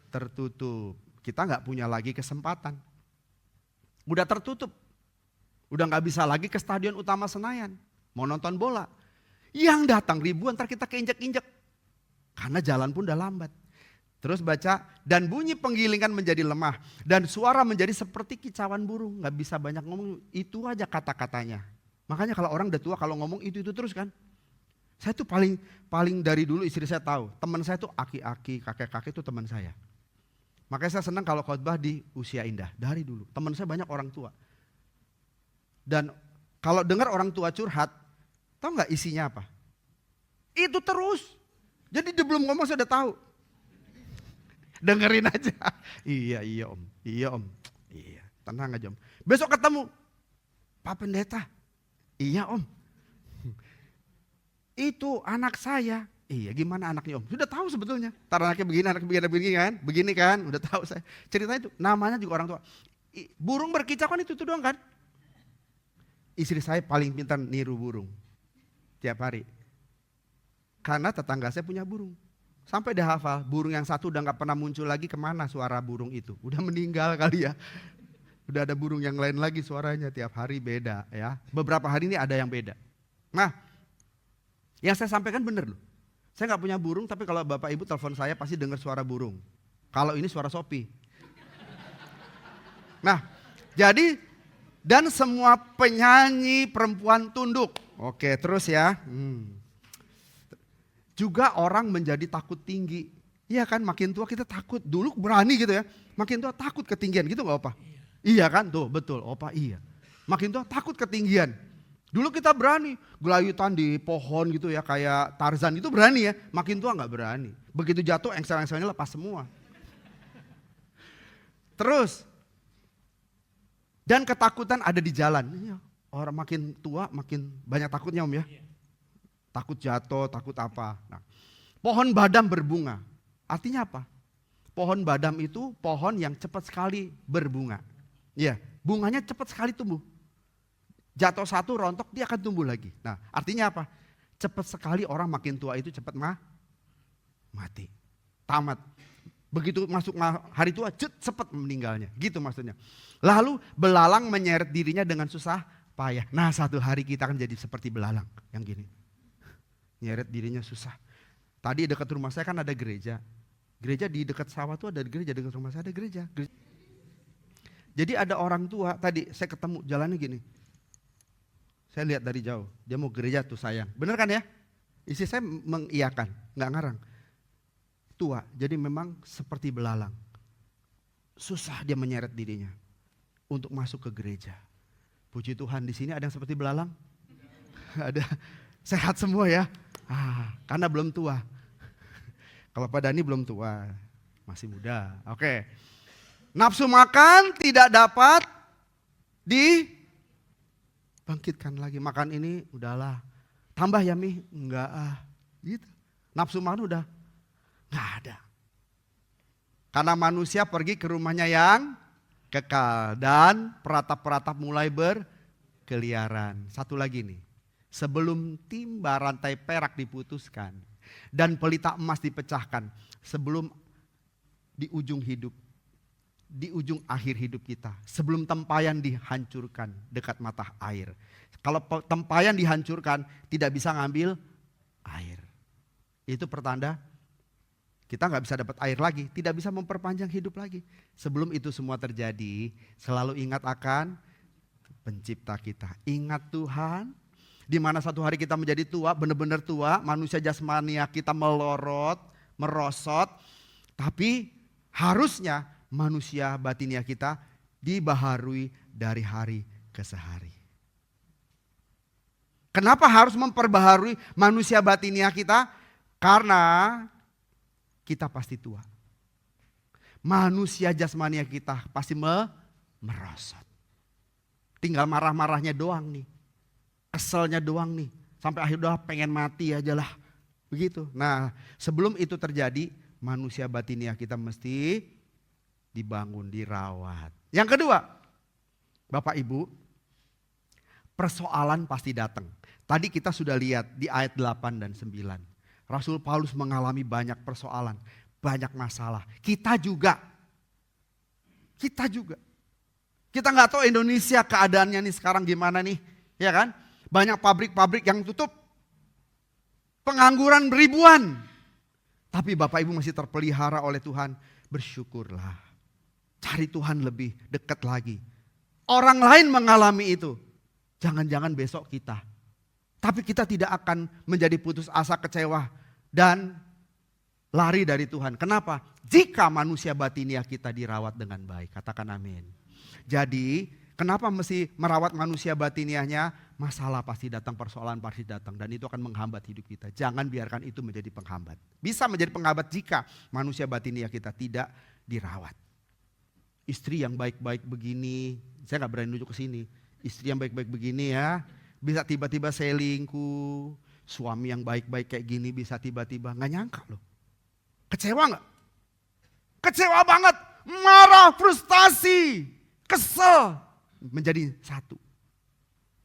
tertutup. Kita nggak punya lagi kesempatan. Udah tertutup. Udah nggak bisa lagi ke Stadion Utama Senayan. Mau nonton bola. Yang datang ribuan, ntar kita keinjek-injek. Karena jalan pun udah lambat. Terus baca, dan bunyi penggilingan menjadi lemah. Dan suara menjadi seperti kicauan burung. Nggak bisa banyak ngomong, itu aja kata-katanya. Makanya kalau orang udah tua, kalau ngomong itu terus kan. Saya tuh paling dari dulu istri saya tahu, teman saya tuh aki-aki, kakek-kakek itu teman saya. Makanya saya senang kalau khotbah di usia indah, dari dulu. Teman saya banyak orang tua. Dan kalau dengar orang tua curhat, tahu nggak isinya apa? Itu terus. Jadi dia belum ngomong saya udah tahu. Dengerin aja. Iya om, iya tenang aja om. Besok ketemu, Pak Pendeta, iya om. Itu anak saya. Iya gimana anaknya om? Sudah tahu sebetulnya. Ntar anaknya begini kan. Begini kan, udah tahu saya. Ceritanya itu, namanya juga orang tua. Burung berkicau kan itu doang kan. Istri saya paling pintar niru burung. Tiap hari. Karena tetangga saya punya burung. Sampai dia hafal, burung yang satu udah gak pernah muncul lagi, kemana suara burung itu. Udah meninggal kali ya. Udah ada burung yang lain lagi suaranya, tiap hari beda ya. Beberapa hari ini ada yang beda. Nah, yang saya sampaikan benar loh. Saya gak punya burung, tapi kalau bapak ibu telepon saya pasti dengar suara burung. Kalau ini suara Sophie. Nah, jadi dan semua penyanyi perempuan tunduk. Oke, terus ya. Juga orang menjadi takut tinggi. Iya kan, makin tua kita takut. Dulu berani gitu ya. Makin tua takut ketinggian gitu gak opa? Iya kan, tuh betul opa iya. Makin tua takut ketinggian. Dulu kita berani, gelayutan di pohon gitu ya, kayak Tarzan itu berani ya. Makin tua gak berani. Begitu jatuh engsel-engselnya lepas semua. Terus, dan ketakutan ada di jalan. Orang makin tua makin banyak takutnya om ya. Takut jatuh, takut apa. Nah, pohon badam berbunga. Artinya apa? Pohon badam itu pohon yang cepat sekali berbunga. Iya, bunganya cepat sekali tumbuh. Jatuh satu rontok dia akan tumbuh lagi. Nah artinya apa? Cepat sekali orang makin tua itu cepat mati. Tamat. Begitu masuk hari tua cepat meninggalnya. Gitu maksudnya. Lalu belalang menyeret dirinya dengan susah payah. Nah satu hari kita akan jadi seperti belalang yang gini. Nyeret dirinya susah. Tadi dekat rumah saya kan ada gereja. Gereja di dekat sawah tuh ada gereja, dekat rumah saya ada gereja. Jadi ada orang tua, tadi saya ketemu jalannya gini. Saya lihat dari jauh, dia mau gereja tuh sayang. Bener kan ya? Istri saya mengiyakan, gak ngarang. Tua, jadi memang seperti belalang. Susah dia menyeret dirinya untuk masuk ke gereja. Puji Tuhan di sini ada yang seperti belalang? Ada, sehat semua ya. Karena belum tua. Kalau Pak Dani belum tua, masih muda. Oke. Nafsu makan tidak dapat dibangkitkan lagi. Makan ini udahlah. Tambah ya Mi? Enggak gitu. Nafsu makan udah enggak ada. Karena manusia pergi ke rumahnya yang kekal. Dan peratap-peratap mulai berkeliaran. Satu lagi nih. Sebelum timba rantai perak diputuskan. Dan pelita emas dipecahkan. Sebelum di ujung hidup. Di ujung akhir hidup kita, sebelum tempayan dihancurkan dekat mata air. Kalau tempayan dihancurkan, tidak bisa ngambil air. Itu pertanda kita nggak bisa dapat air lagi, tidak bisa memperpanjang hidup lagi. Sebelum itu semua terjadi, selalu ingat akan pencipta kita. Ingat Tuhan, di mana satu hari kita menjadi tua, benar-benar tua, manusia jasmania kita melorot, merosot, tapi harusnya manusia batinia kita dibaharui dari hari ke hari. Kenapa harus memperbaharui manusia batinia kita? Karena kita pasti tua. Manusia jasmania kita pasti merosot. Tinggal marah-marahnya doang nih. Keselnya doang nih. Sampai akhirnya udah pengen mati aja lah. Begitu. Nah, sebelum itu terjadi, manusia batinia kita mesti dibangun, dirawat. Yang kedua, Bapak Ibu, persoalan pasti datang. Tadi kita sudah lihat di ayat 8 dan 9. Rasul Paulus mengalami banyak persoalan, banyak masalah. Kita juga. Kita nggak tahu Indonesia keadaannya nih sekarang gimana nih, ya kan? Banyak pabrik-pabrik yang tutup, pengangguran ribuan. Tapi Bapak Ibu masih terpelihara oleh Tuhan, bersyukurlah. Cari Tuhan lebih dekat lagi. Orang lain mengalami itu, jangan-jangan besok kita. Tapi kita tidak akan menjadi putus asa, kecewa, dan lari dari Tuhan. Kenapa? Jika manusia batinia kita dirawat dengan baik. Katakan amin. Jadi kenapa mesti merawat manusia batiniahnya? Masalah pasti datang, persoalan pasti datang. Dan itu akan menghambat hidup kita. Jangan biarkan itu menjadi penghambat. Bisa menjadi penghambat jika manusia batiniah kita tidak dirawat. Istri yang baik-baik begini, saya gak berani nunjuk ke sini. Istri yang baik-baik begini ya, bisa tiba-tiba selingkuh. Suami yang baik-baik kayak gini bisa tiba-tiba, gak nyangka loh. Kecewa gak? Kecewa banget, marah, frustasi, kesel, menjadi satu.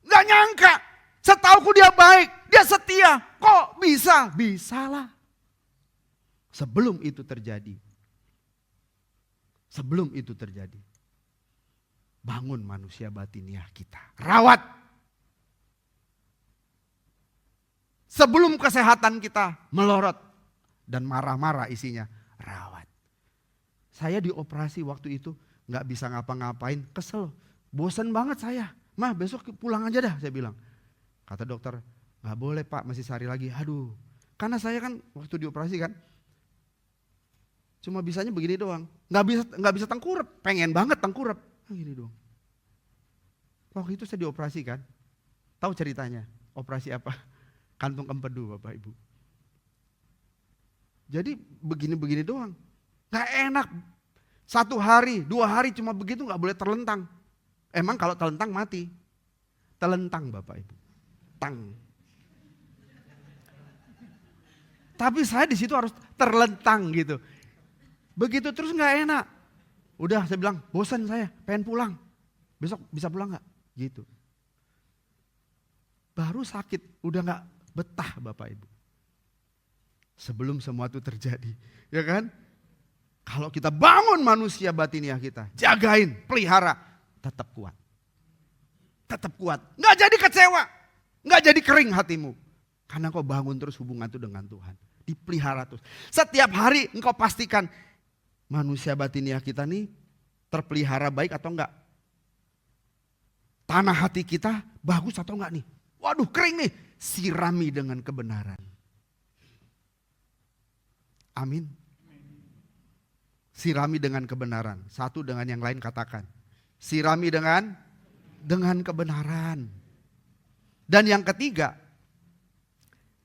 Gak nyangka, setauku dia baik, dia setia, kok bisa? Bisalah. Sebelum itu terjadi, bangun manusia batiniah kita, rawat. Sebelum kesehatan kita melorot dan marah-marah isinya, rawat. Saya dioperasi waktu itu gak bisa ngapa-ngapain, kesel, bosan banget saya. Mah besok pulang aja dah, saya bilang. Kata dokter, gak boleh Pak, masih sehari lagi. Aduh, karena saya kan waktu dioperasi kan, cuma bisanya begini doang. Gak bisa tengkurap, pengen banget tengkurap. Gini doang. Waktu itu saya dioperasi kan, tahu ceritanya, operasi apa? Kantung empedu Bapak Ibu. Jadi begini-begini doang. Gak enak. 1 hari, 2 hari cuma begitu gak boleh terlentang. Emang kalau terlentang mati. Terlentang Bapak Ibu. Tang. Tapi saya di situ harus terlentang gitu. Begitu terus gak enak. Udah saya bilang, bosan saya, pengen pulang. Besok bisa pulang gak? Gitu. Baru sakit, udah gak betah Bapak Ibu. Sebelum semua itu terjadi, ya kan? Kalau kita bangun manusia batiniah kita, jagain, pelihara, tetap kuat. Tetap kuat, gak jadi kecewa, gak jadi kering hatimu. Karena kau bangun terus hubungan itu dengan Tuhan. Dipelihara terus. Setiap hari engkau pastikan manusia batiniah kita nih terpelihara baik atau enggak. Tanah hati kita bagus atau enggak nih. Waduh kering nih. Sirami dengan kebenaran. Amin. Sirami dengan kebenaran. Satu dengan yang lain katakan. Sirami dengan kebenaran. Dan yang ketiga,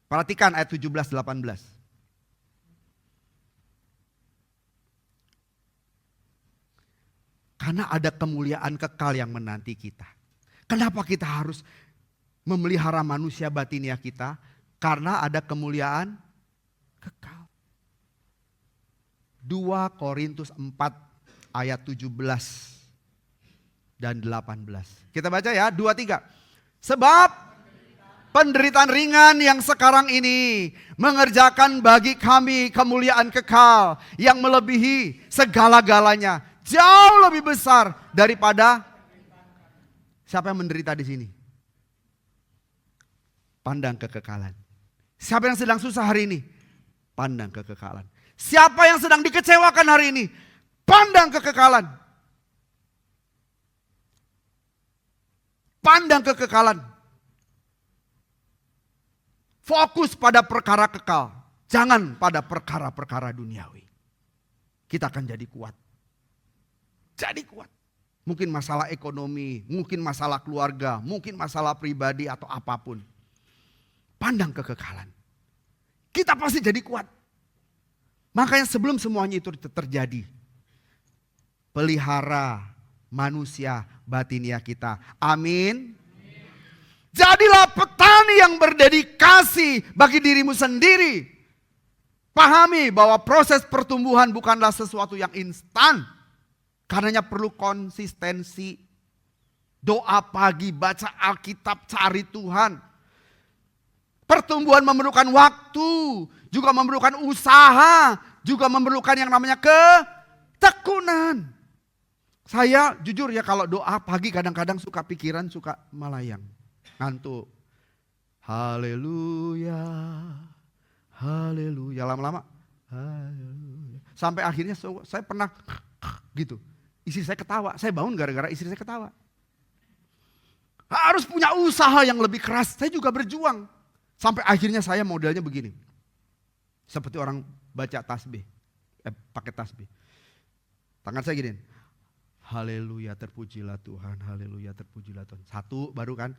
perhatikan ayat 17-18. Karena ada kemuliaan kekal yang menanti kita. Kenapa kita harus memelihara manusia batiniah kita? Karena ada kemuliaan kekal. 2 Korintus 4 ayat 17 dan 18. Kita baca ya, 2-3. Sebab penderitaan ringan yang sekarang ini mengerjakan bagi kami kemuliaan kekal yang melebihi segala-galanya. Jauh lebih besar daripada siapa yang menderita di sini? Pandang kekekalan. Siapa yang sedang susah hari ini? Pandang kekekalan. Siapa yang sedang dikecewakan hari ini? Pandang kekekalan. Pandang kekekalan. Fokus pada perkara kekal. Jangan pada perkara-perkara duniawi. Kita akan jadi kuat. Jadi kuat. Mungkin masalah ekonomi, mungkin masalah keluarga, mungkin masalah pribadi atau apapun. Pandang kekekalan. Kita pasti jadi kuat. Makanya sebelum semuanya itu terjadi, pelihara manusia batinia kita. Amin. Jadilah petani yang berdedikasi bagi dirimu sendiri. Pahami bahwa proses pertumbuhan bukanlah sesuatu yang instan. Karenanya perlu konsistensi. Doa pagi, baca Alkitab, cari Tuhan. Pertumbuhan memerlukan waktu, juga memerlukan usaha, juga memerlukan yang namanya ketekunan. Saya jujur ya kalau doa pagi kadang-kadang suka pikiran, suka melayang. Ngantuk. Haleluya, haleluya. Lama-lama, haleluya. Sampai akhirnya saya pernah gitu. Istri saya ketawa, saya bangun gara-gara istri saya ketawa. Harus punya usaha yang lebih keras, saya juga berjuang. Sampai akhirnya saya modelnya begini. Seperti orang baca tasbih, pakai tasbih. Tangan saya gini. Haleluya terpujilah Tuhan, haleluya terpujilah Tuhan. Satu baru kan,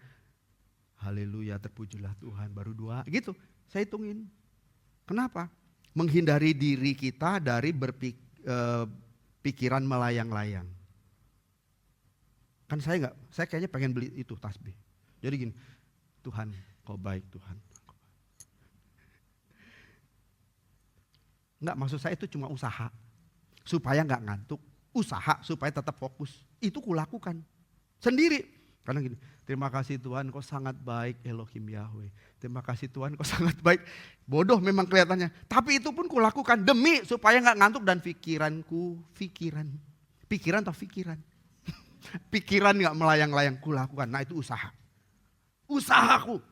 haleluya terpujilah Tuhan, baru dua. Gitu, saya hitungin. Kenapa? Menghindari diri kita dari pikiran melayang-layang. Kan saya kayaknya pengen beli itu tasbih. Jadi gini, Tuhan kau baik Tuhan. Enggak, maksud saya itu cuma usaha. Supaya enggak ngantuk. Usaha supaya tetap fokus. Itu kulakukan. Sendiri. Karena gini, terima kasih Tuhan kau sangat baik Elohim Yahweh. Terima kasih Tuhan kau sangat baik. Bodoh memang kelihatannya. Tapi itu pun kulakukan demi supaya enggak ngantuk dan pikiran. Pikiran atau pikiran? Pikiran enggak melayang-layang kulakukan. Nah itu usaha. Usahaku.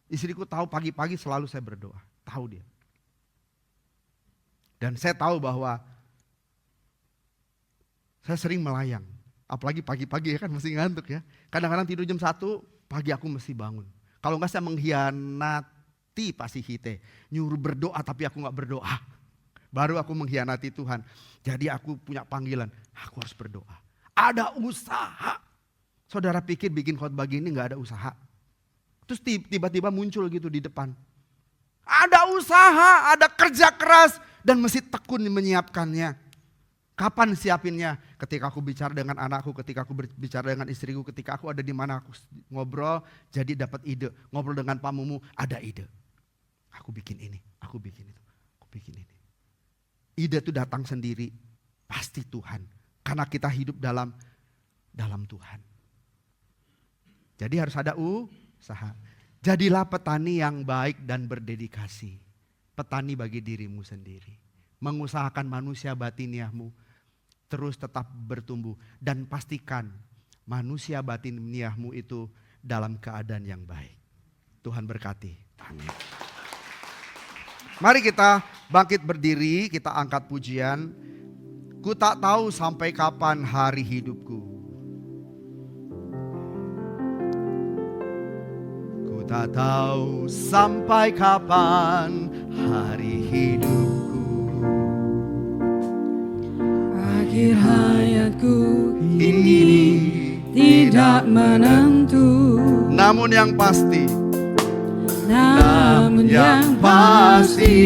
Istriku tahu pagi-pagi selalu saya berdoa. Tahu dia. Dan saya tahu bahwa saya sering melayang. Apalagi pagi-pagi ya kan mesti ngantuk ya. Kadang-kadang tidur jam 1, pagi aku mesti bangun. Kalau enggak saya mengkhianati pasti hite. Nyuruh berdoa tapi aku enggak berdoa. Baru aku mengkhianati Tuhan. Jadi aku punya panggilan, aku harus berdoa. Ada usaha. Saudara pikir bikin khotbah gini enggak ada usaha? Terus tiba-tiba muncul gitu di depan. Ada usaha, ada kerja keras dan mesti tekun menyiapkannya. Kapan siapinnya? Ketika aku bicara dengan anakku, ketika aku bicara dengan istriku, ketika aku ada di mana aku ngobrol, jadi dapat ide. Ngobrol dengan pamumu, ada ide. Aku bikin ini, aku bikin itu, aku bikin ini. Ide itu datang sendiri, pasti Tuhan. Karena kita hidup dalam Tuhan. Jadi harus ada usaha. Jadilah petani yang baik dan berdedikasi. Petani bagi dirimu sendiri. Mengusahakan manusia batiniahmu terus tetap bertumbuh. Dan pastikan manusia batiniahmu itu dalam keadaan yang baik. Tuhan berkati. Amin. Mari kita bangkit berdiri, kita angkat pujian. Ku tak tahu sampai kapan hari hidupku. Tak tahu sampai kapan hari hidupku. Akhir hayatku ini tidak menentu. Namun yang pasti,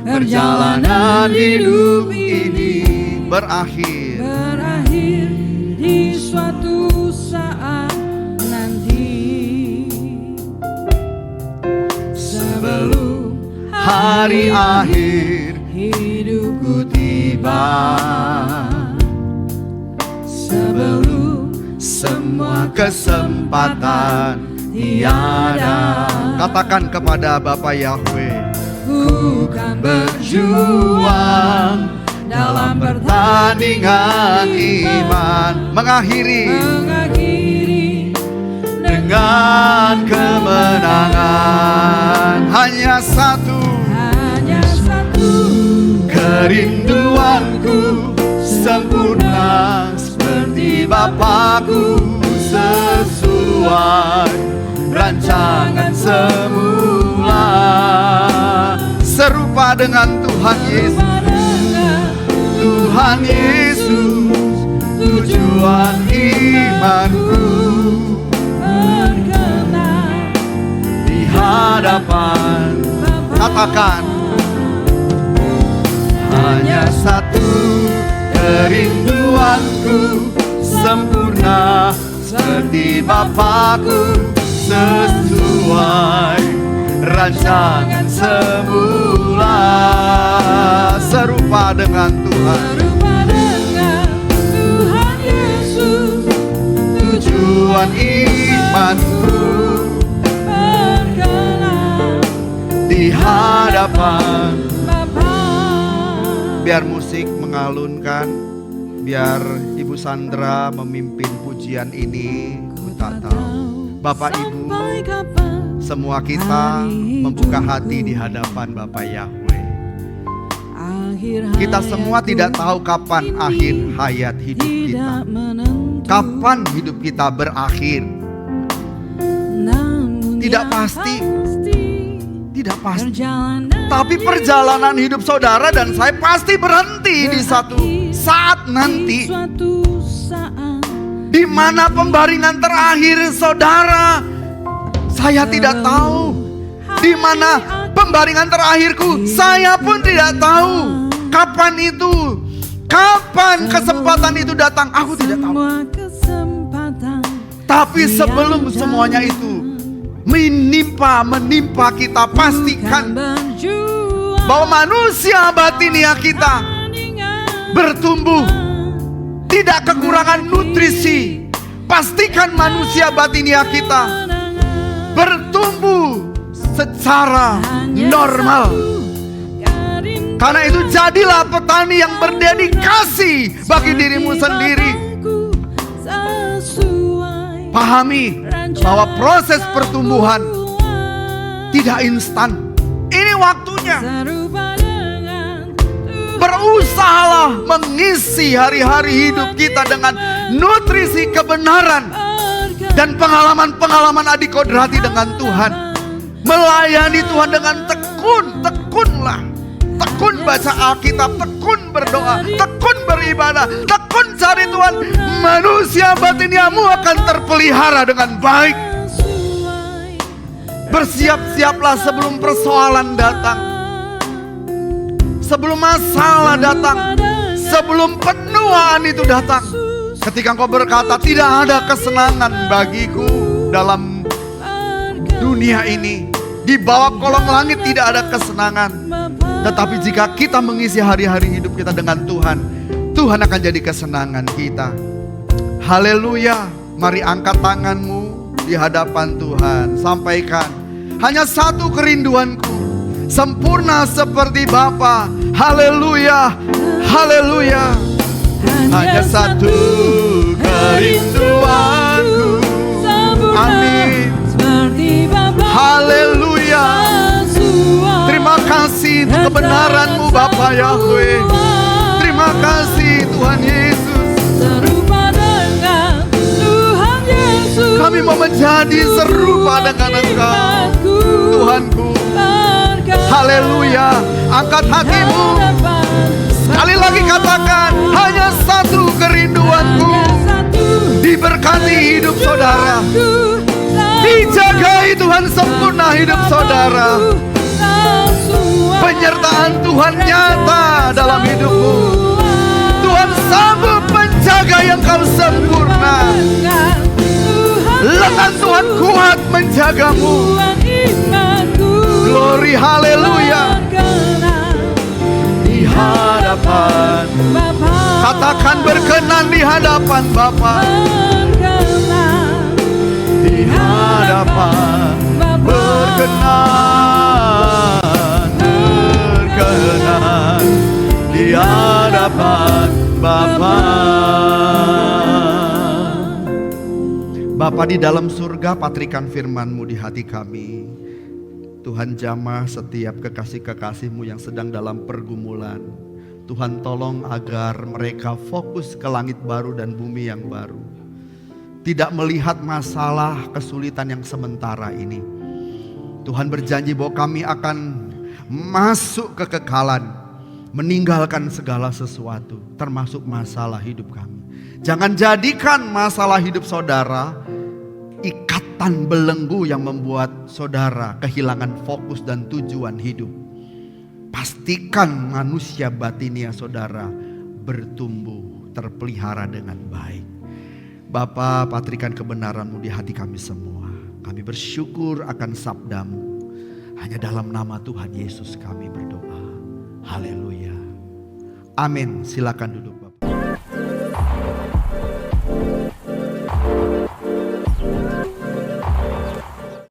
perjalanan hidup ini berakhir di suatu saat nanti. Sebelum hari akhir hidupku tiba, sebelum semua kesempatan tiada. Katakan kepada Bapa Yahweh, ku kan berjuang dalam pertandingan iman, mengakhiri dengan kemenangan. Hanya satu Bapa-Ku sesuai rancangan semula. Serupa dengan Tuhan Yesus. Tuhan Yesus, tujuan imanku, berkenan di hadapan. Katakan, hanya satu kerinduanku, sempurna seperti Bapa-Ku, sesuai rancangan semula. Serupa dengan Tuhan. serupa dengan Tuhan Yesus, Tujuan imanku, berkenan di hadapan. Bapa. Biar musik mengalunkan, biar Ibu Sandra memimpin pujian ini. Ku tak tahu Bapak Ibu, Sampai kapan semua kita membuka hati di hadapan Bapak Yahweh. akhir Kita semua tidak tahu kapan akhir hayat hidup kita, tidak menentu, kapan hidup kita berakhir. namun Tidak yang pasti. Tidak pasti. perjalanan Tapi perjalanan hidup saudara dan saya pasti berhenti di satu saat nanti, suatu saat di mana pembaringan terakhir saudara. Saya tidak tahu di mana pembaringan terakhirku. Saya pun tidak tahu kapan itu, kapan kesempatan itu datang. Aku tidak tahu. semua kesempatan Tapi sebelum semuanya itu menimpa kita, pastikan berjuang bahwa manusia batinia kita bertumbuh, tidak kekurangan nutrisi. Pastikan manusia batinia kita bertumbuh secara normal. Karena itu jadilah petani yang berdedikasi bagi dirimu sendiri. Pahami bahwa proses pertumbuhan tidak instan. Ini waktunya. Berusahalah mengisi hari-hari hidup kita dengan nutrisi kebenaran dan pengalaman-pengalaman adikodrati dengan Tuhan. Melayani Tuhan dengan tekunlah. Tekun baca Alkitab, tekun berdoa, tekun beribadah, tekun cari Tuhan. Manusia batiniamu akan terpelihara dengan baik. Bersiap-siaplah sebelum persoalan datang, sebelum masalah datang, sebelum penuaan itu datang. Ketika engkau berkata tidak ada kesenangan bagiku dalam dunia ini, di bawah kolong langit tidak ada kesenangan. Tetapi jika kita mengisi hari-hari hidup kita dengan Tuhan, Tuhan akan jadi kesenangan kita. Haleluya. Mari angkat tanganmu di hadapan Tuhan. Sampaikan, hanya satu kerinduanku, sempurna seperti Bapa. Haleluya. Haleluya. Hanya satu kerinduanku. Amin. Haleluya. Terima kasih untuk kebenaran-Mu Bapa Yahweh. Terima kasih Tuhan Yesus. Kami mau menjadi serupa dengan Engkau, Tuhanku. Haleluya. Angkat hatimu. Sekali lagi katakan, hanya satu kerinduanku. Diberkati hidup saudara. Dijagai Tuhan sempurna hidup saudara. Penyertaan Tuhan nyata dalam hidupmu. Tuhan sanggup menjaga yang kau sempurna. Lengan Tuhan kuat menjagamu. Glory, haleluya. Di hadapan, katakan berkenan di hadapan Bapa. Di hadapan, berkenan di hadapan Bapa. Bapa di dalam surga, patrikan firman-Mu di hati kami. Tuhan jamah setiap kekasih-kekasih-Mu yang sedang dalam pergumulan. Tuhan tolong agar mereka fokus ke langit baru dan bumi yang baru. tidak melihat masalah kesulitan yang sementara ini. Tuhan berjanji bahwa kami akan masuk kekekalan, meninggalkan segala sesuatu, termasuk masalah hidup kami. Jangan jadikan masalah hidup saudara ikatan belenggu yang membuat saudara kehilangan fokus dan tujuan hidup. Pastikan manusia batinia saudara bertumbuh, terpelihara dengan baik. Bapa, patrikan kebenaran-Mu di hati kami semua. Kami bersyukur akan sabda-Mu. Hanya dalam nama Tuhan Yesus kami berdoa. Haleluya. Amin. Silakan duduk Bapak.